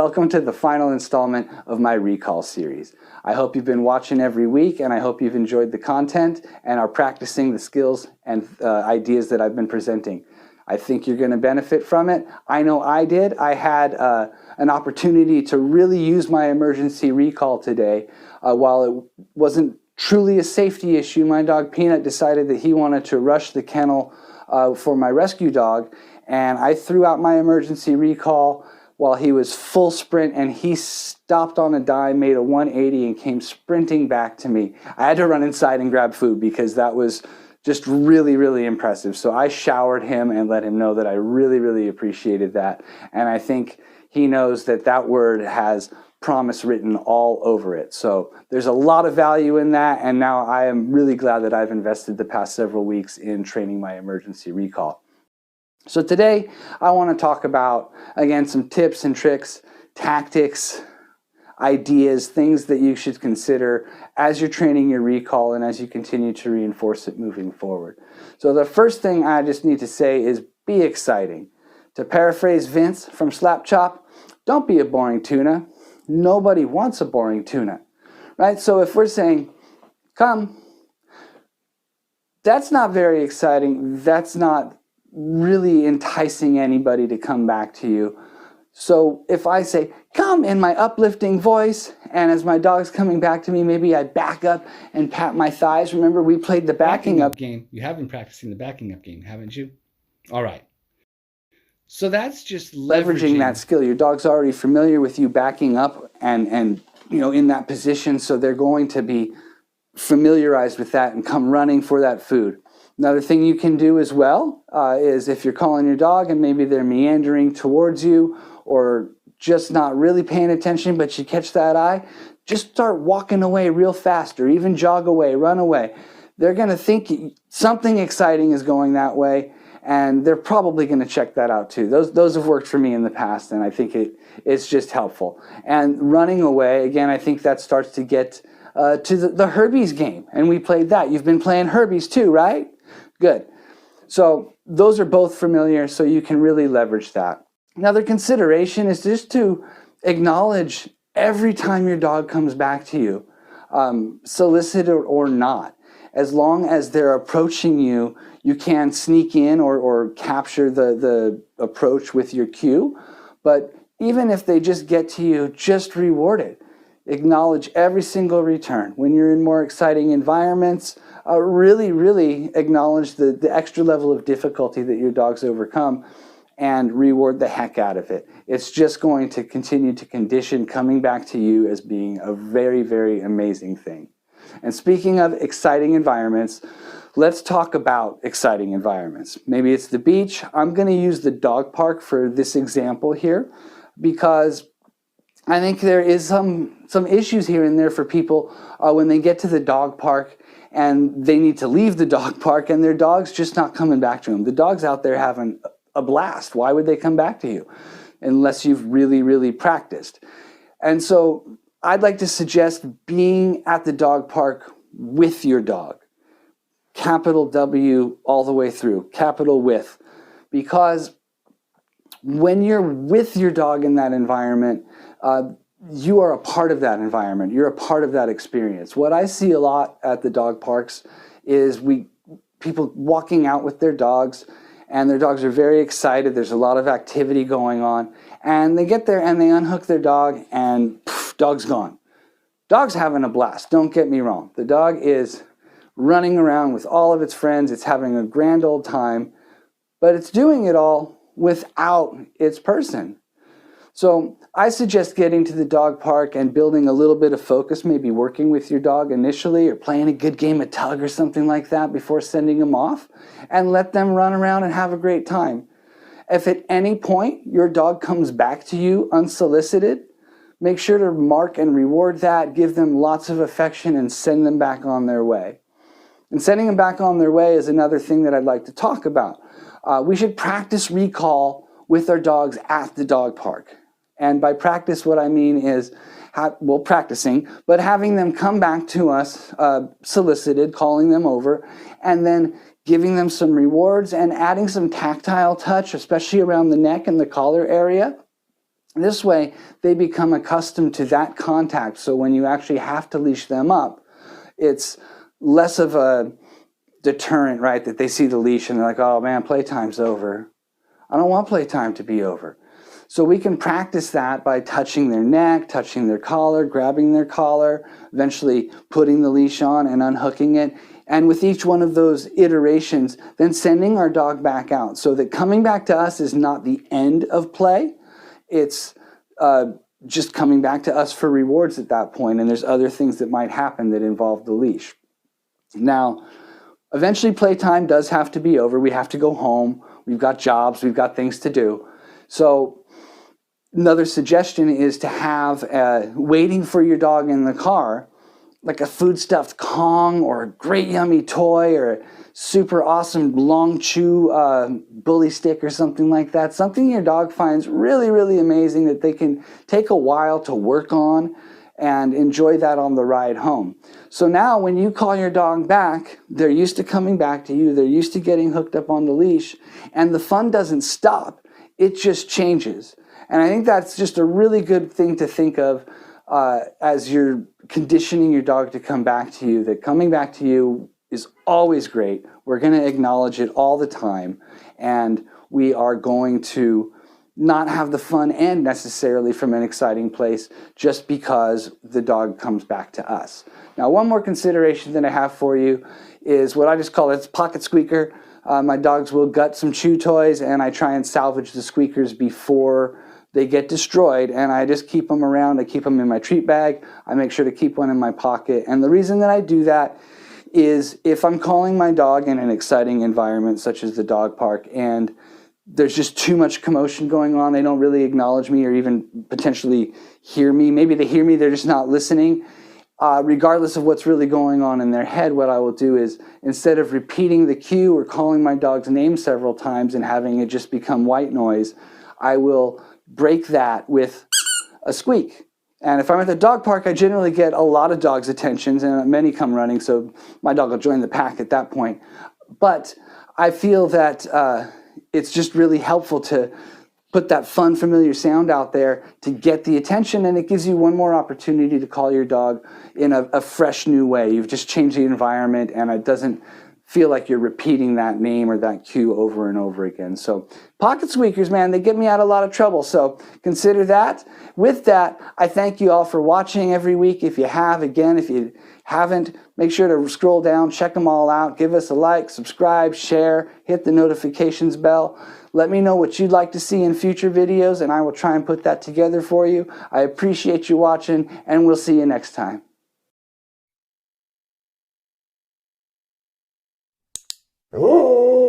Welcome to the final installment of my recall series. I hope you've been watching every week, and I hope you've enjoyed the content and are practicing the skills and ideas that I've been presenting. I think you're going to benefit from it. I know I did. I had an opportunity to really use my emergency recall today. While it wasn't truly a safety issue, my dog Peanut decided that he wanted to rush the kennel for my rescue dog, and I threw out my emergency recall while he was full sprint, and he stopped on a dime, made a 180, and came sprinting back to me. I had to run inside and grab food because that was just really, really impressive. So I showered him and let him know that I really, really appreciated that. And I think he knows that that word has promise written all over it. So there's a lot of value in that, and now I am really glad that I've invested the past several weeks in training my emergency recall. So today I want to talk about, again, some tips and tricks, tactics, ideas, things that you should consider as you're training your recall and as you continue to reinforce it moving forward. So the first thing I just need to say is be exciting. To paraphrase Vince from Slap Chop, don't be a boring tuna. Nobody wants a boring tuna, right? So if we're saying, come, that's not very exciting. That's not really enticing anybody to come back to you. So if I say, come, in my uplifting voice, and as my dog's coming back to me, maybe I back up and pat my thighs. Remember, we played the backing up game. You have been practicing the backing up game, haven't you? All right. So that's just leveraging that skill. Your dog's already familiar with you backing up and in that position, so they're going to be familiarized with that and come running for that food. Another thing you can do as well is if you're calling your dog and maybe they're meandering towards you or just not really paying attention, but you catch that eye, just start walking away real fast or even jog away, run away. They're going to think something exciting is going that way, and they're probably going to check that out too. Those have worked for me in the past, and I think it's just helpful. And running away, again, I think that starts to get to the Herbies game, and we played that. You've been playing Herbies too, right? Good. So those are both familiar, so you can really leverage that. Another consideration is just to acknowledge every time your dog comes back to you, solicited or not. As long as they're approaching you, you can sneak in or capture the approach with your cue. But even if they just get to you, just reward it. Acknowledge every single return. When you're in more exciting environments, really, really acknowledge the extra level of difficulty that your dog's overcome and reward the heck out of it. It's just going to continue to condition coming back to you as being a very, very amazing thing. And speaking of exciting environments, let's talk about exciting environments. Maybe it's the beach. I'm going to use the dog park for this example here because I think there is some issues here and there for people when they get to the dog park and they need to leave the dog park and their dog's just not coming back to them. The dog's out there having a blast. Why would they come back to you unless you've really, really practiced? And so I'd like to suggest being at the dog park with your dog. Capital W all the way through, capital with. Because when you're with your dog in that environment, you are a part of that environment. You're a part of that experience. What I see a lot at the dog parks is people walking out with their dogs, and their dogs are very excited. There's a lot of activity going on. And they get there and they unhook their dog and poof, dog's gone. Dog's having a blast, don't get me wrong. The dog is running around with all of its friends. It's having a grand old time, but it's doing it all without its person. So I suggest getting to the dog park and building a little bit of focus, maybe working with your dog initially or playing a good game of tug or something like that before sending them off, and let them run around and have a great time. If at any point your dog comes back to you unsolicited, make sure to mark and reward that, give them lots of affection, and send them back on their way. And sending them back on their way is another thing that I'd like to talk about. We should practice recall with our dogs at the dog park. And by practice, what I mean is, practicing, but having them come back to us solicited, calling them over, and then giving them some rewards and adding some tactile touch, especially around the neck and the collar area, This way, they become accustomed to that contact. So when you actually have to leash them up, it's less of a deterrent, right? That they see the leash and they're like, oh man, playtime's over. I don't want playtime to be over. So we can practice that by touching their neck, touching their collar, grabbing their collar, eventually putting the leash on and unhooking it. And with each one of those iterations, then sending our dog back out so that coming back to us is not the end of play. It's just coming back to us for rewards at that point, and there's other things that might happen that involve the leash. Now, eventually playtime does have to be over. We have to go home. We've got jobs. We've got things to do. So another suggestion is to have waiting for your dog in the car, like a food stuffed Kong or a great yummy toy or a super awesome long chew bully stick or something like that. Something your dog finds really, really amazing that they can take a while to work on and enjoy that on the ride home. So now when you call your dog back, they're used to coming back to you. They're used to getting hooked up on the leash, and the fun doesn't stop. It just changes. And I think that's just a really good thing to think of as you're conditioning your dog to come back to you, that coming back to you is always great. We're going to acknowledge it all the time, and we are going to not have the fun end necessarily from an exciting place just because the dog comes back to us. Now, one more consideration that I have for you is what I just call it pocket squeaker. My dogs will gut some chew toys, and I try and salvage the squeakers before they get destroyed, and I just keep them around. I keep them in my treat bag. I make sure to keep one in my pocket. And the reason that I do that is if I'm calling my dog in an exciting environment such as the dog park and there's just too much commotion going on, they don't really acknowledge me or even potentially hear me. Maybe they hear me, they're just not listening. Regardless of what's really going on in their head, what I will do is instead of repeating the cue or calling my dog's name several times and having it just become white noise, I will break that with a squeak. And if I'm at the dog park, I generally get a lot of dogs' attentions, and many come running, so my dog will join the pack at that point. But I feel that it's just really helpful to put that fun, familiar sound out there to get the attention, and it gives you one more opportunity to call your dog in a fresh new way. You've just changed the environment, and it doesn't feel like you're repeating that name or that cue over and over again. So pocket squeakers, man, they get me out of a lot of trouble. So consider that. With that, I thank you all for watching every week. If you have, again, if you haven't, make sure to scroll down, check them all out, give us a like, subscribe, share, hit the notifications bell. Let me know what you'd like to see in future videos, and I will try and put that together for you. I appreciate you watching, and we'll see you next time. Oh.